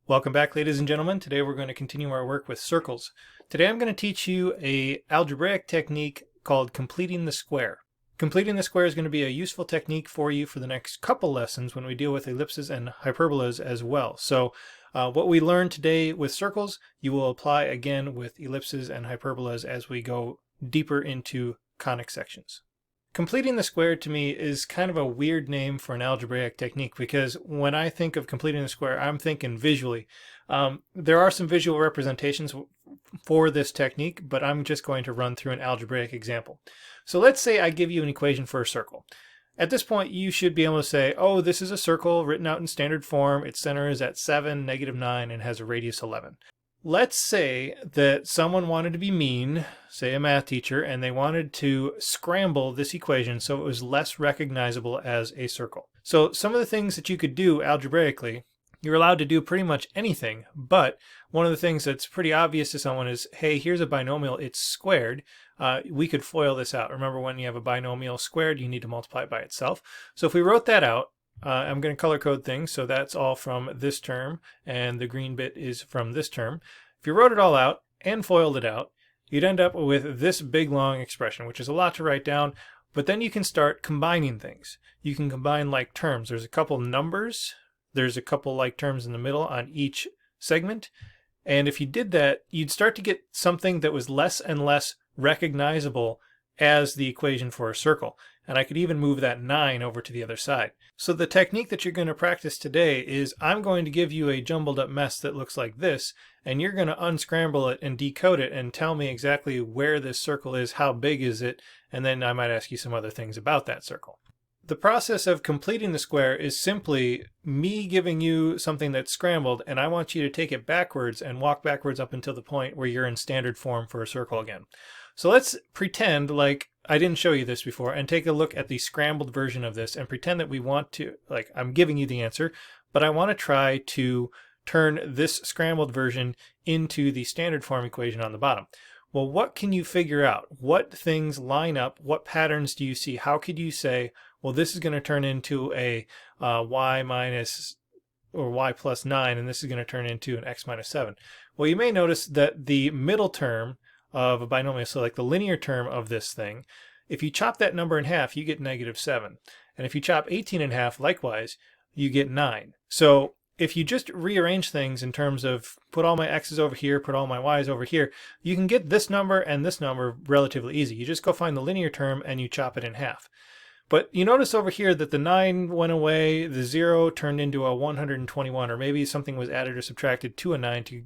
Welcome back, ladies and gentlemen. Today we're going to continue our work with circles. Today I'm going to teach you an algebraic technique called completing the square. Completing the square is going to be a useful technique for you for the next couple lessons when we deal with ellipses and hyperbolas as well. So what we learned today with circles, you will apply again with ellipses and hyperbolas as we go deeper into conic sections. Completing the square to me is kind of a weird name for an algebraic technique because when I think of completing the square, I'm thinking visually. There are some visual representations for this technique, but I'm just going to run through an algebraic example. So let's say I give you an equation for a circle. At this point, you should be able to say, oh, this is a circle written out in standard form. Its center is at 7, -9, and has a radius 11. Let's say that someone wanted to be mean, say a math teacher, and they wanted to scramble this equation so it was less recognizable as a circle. So some of the things that you could do algebraically, you're allowed to do pretty much anything, but one of the things that's pretty obvious to someone is, hey, here's a binomial, it's squared. We could FOIL this out. Remember, when you have a binomial squared, you need to multiply it by itself. So if we wrote that out, I'm going to color code things, so that's all from this term, and the green bit is from this term. If you wrote it all out and FOILed it out, you'd end up with this big long expression, which is a lot to write down, but then you can start combining things. You can combine like terms. There's a couple numbers, there's a couple like terms in the middle on each segment, and if you did that, you'd start to get something that was less and less recognizable as the equation for a circle. And I could even move that 9 over to the other side. So the technique that you're going to practice today is I'm going to give you a jumbled up mess that looks like this, and you're going to unscramble it and decode it and tell me exactly where this circle is, how big is it, and then I might ask you some other things about that circle. The process of completing the square is simply me giving you something that's scrambled, and I want you to take it backwards and walk backwards up until the point where you're in standard form for a circle again. So let's pretend like I didn't show you this before and take a look at the scrambled version of this and pretend that we want to, like, I'm giving you the answer, but I want to try to turn this scrambled version into the standard form equation on the bottom. Well, what can you figure out? What things line up? What patterns do you see? How could you say, well, this is going to turn into a y minus or y plus 9, and this is going to turn into an x minus 7. Well, you may notice that the middle term of a binomial, so like the linear term of this thing, if you chop that number in half, you get -7. And if you chop 18 in half, likewise, you get 9. So if you just rearrange things in terms of put all my x's over here, put all my y's over here, you can get this number and this number relatively easy. You just go find the linear term and you chop it in half. But you notice over here that the 9 went away, the 0 turned into a 121, or maybe something was added or subtracted to a 9 to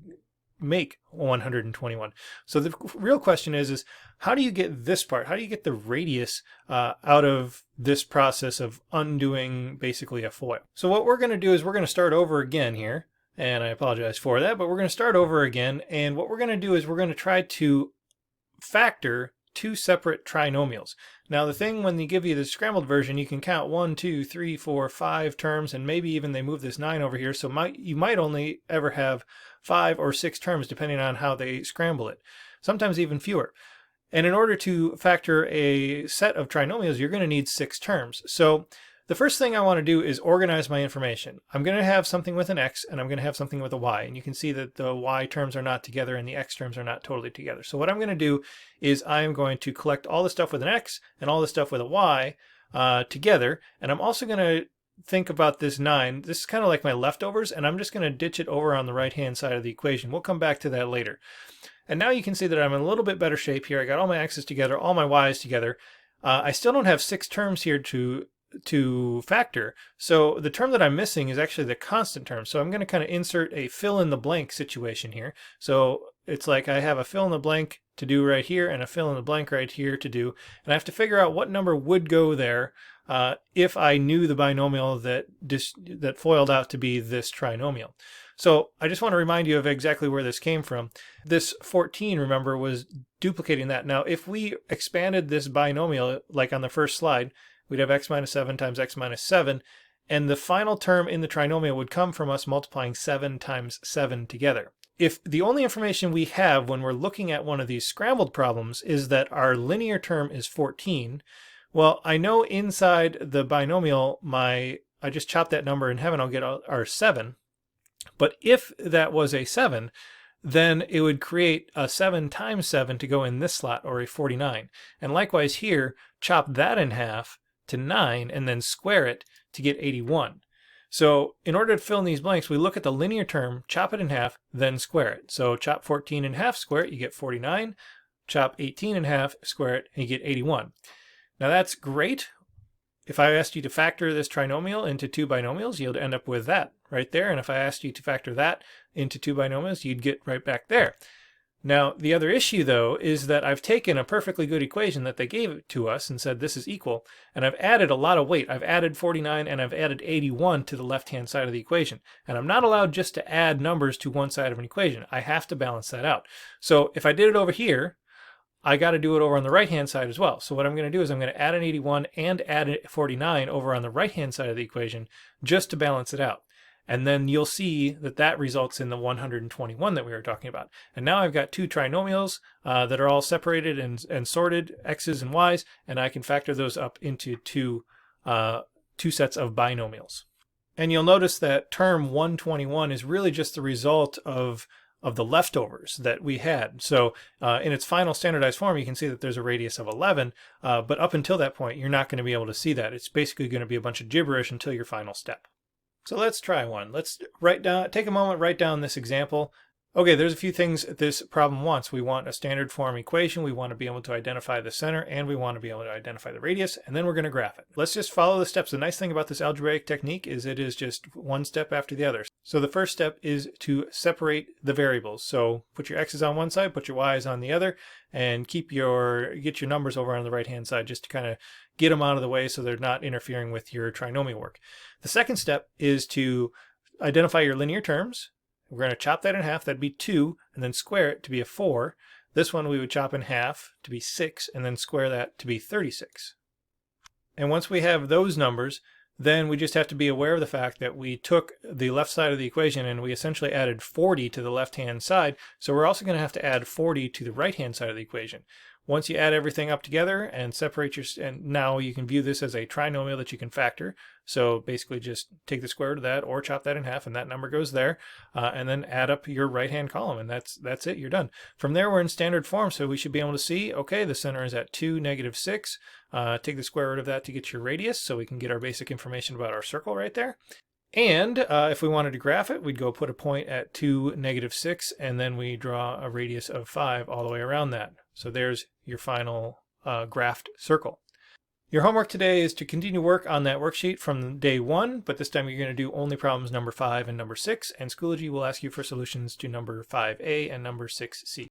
make 121. So the real question is how do you get this part? How do you get the radius out of this process of undoing basically a FOIL? So what we're going to do is we're going to start over again here, and I apologize for that, but we're going to start over again, and what we're going to do is we're going to try to factor two separate trinomials. Now the thing, when they give you the scrambled version, you can count 1, 2, 3, 4, 5 terms, and maybe even they move this 9 over here, so you might only ever have 5 or 6 terms depending on how they scramble it. Sometimes even fewer. And in order to factor a set of trinomials, you're going to need 6 terms. So the first thing I want to do is organize my information. I'm going to have something with an x and I'm going to have something with a y, and you can see that the y terms are not together and the x terms are not totally together. So what I'm going to do is I'm going to collect all the stuff with an x and all the stuff with a y together, and I'm also going to think about this 9. This is kind of like my leftovers, and I'm just going to ditch it over on the right hand side of the equation. We'll come back to that later. And now you can see that I'm in a little bit better shape here. I got all my x's together, all my y's together. I still don't have 6 terms here to factor. So the term that I'm missing is actually the constant term. So I'm going to kind of insert a fill in the blank situation here. So it's like I have a fill in the blank to do right here and a fill in the blank right here to do. And I have to figure out what number would go there if I knew the binomial that FOILed out to be this trinomial. So I just want to remind you of exactly where this came from. This 14, remember, was duplicating that. Now if we expanded this binomial like on the first slide, we'd have x minus 7 times x minus 7, and the final term in the trinomial would come from us multiplying 7 times 7 together. If the only information we have when we're looking at one of these scrambled problems is that our linear term is 14, well, I know inside the binomial I just chop that number in heaven, I'll get our 7. But if that was a 7, then it would create a 7 times 7 to go in this slot, or a 49. And likewise here, chop that in half to 9 and then square it to get 81. So in order to fill in these blanks, we look at the linear term, chop it in half, then square it. So chop 14 in half, square it, you get 49. Chop 18 in half, square it, and you get 81. Now that's great. If I asked you to factor this trinomial into two binomials, you'd end up with that right there. And if I asked you to factor that into two binomials, you'd get right back there. Now, the other issue, though, is that I've taken a perfectly good equation that they gave to us and said this is equal, and I've added a lot of weight. I've added 49 and I've added 81 to the left-hand side of the equation. And I'm not allowed just to add numbers to one side of an equation. I have to balance that out. So if I did it over here, I got to do it over on the right-hand side as well. So what I'm going to do is I'm going to add an 81 and add a 49 over on the right-hand side of the equation just to balance it out. And then you'll see that that results in the 121 that we were talking about. And now I've got two trinomials that are all separated and sorted, x's and y's, and I can factor those up into two sets of binomials. And you'll notice that term 121 is really just the result of the leftovers that we had. So in its final standardized form, you can see that there's a radius of 11, but up until that point, you're not going to be able to see that. It's basically going to be a bunch of gibberish until your final step. So let's try one. Let's take a moment, write down this example. Okay, there's a few things this problem wants. We want a standard form equation, we want to be able to identify the center, and we want to be able to identify the radius, and then we're going to graph it. Let's just follow the steps. The nice thing about this algebraic technique is it is just one step after the other. So the first step is to separate the variables. So put your x's on one side, put your y's on the other, and get your numbers over on the right-hand side just to kind of get them out of the way so they're not interfering with your trinomial work. The second step is to identify your linear terms. We're going to chop that in half, that'd be 2, and then square it to be a 4. This one we would chop in half to be 6, and then square that to be 36. And once we have those numbers, then we just have to be aware of the fact that we took the left side of the equation and we essentially added 40 to the left-hand side, so we're also going to have to add 40 to the right-hand side of the equation. Once you add everything up together and separate and now you can view this as a trinomial that you can factor. So basically just take the square root of that or chop that in half and that number goes there, and then add up your right-hand column, and that's it, you're done. From there we're in standard form, so we should be able to see, okay, the center is at 2, -6. Take the square root of that to get your radius, so we can get our basic information about our circle right there. And if we wanted to graph it, we'd go put a point at 2, -6, and then we draw a radius of 5 all the way around that. So there's your final graphed circle. Your homework today is to continue work on that worksheet from day 1, but this time you're going to do only problems number 5 and number 6, and Schoology will ask you for solutions to number 5A and number 6C.